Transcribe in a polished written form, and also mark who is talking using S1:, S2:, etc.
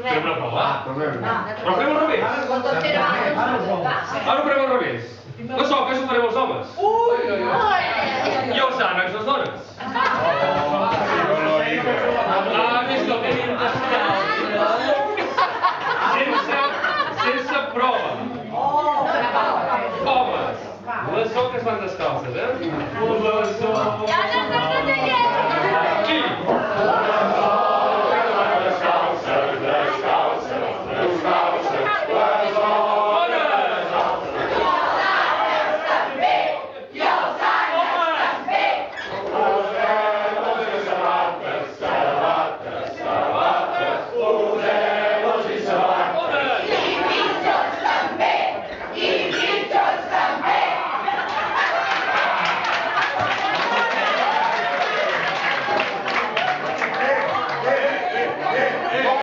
S1: Fem una prova. Però fem al revés. Ara ho farem al revés. Les soques ho farem els homes. I els ànecs les dones. Més que el que intestinal. Sense prova. Homes. Les soques van descalces, eh?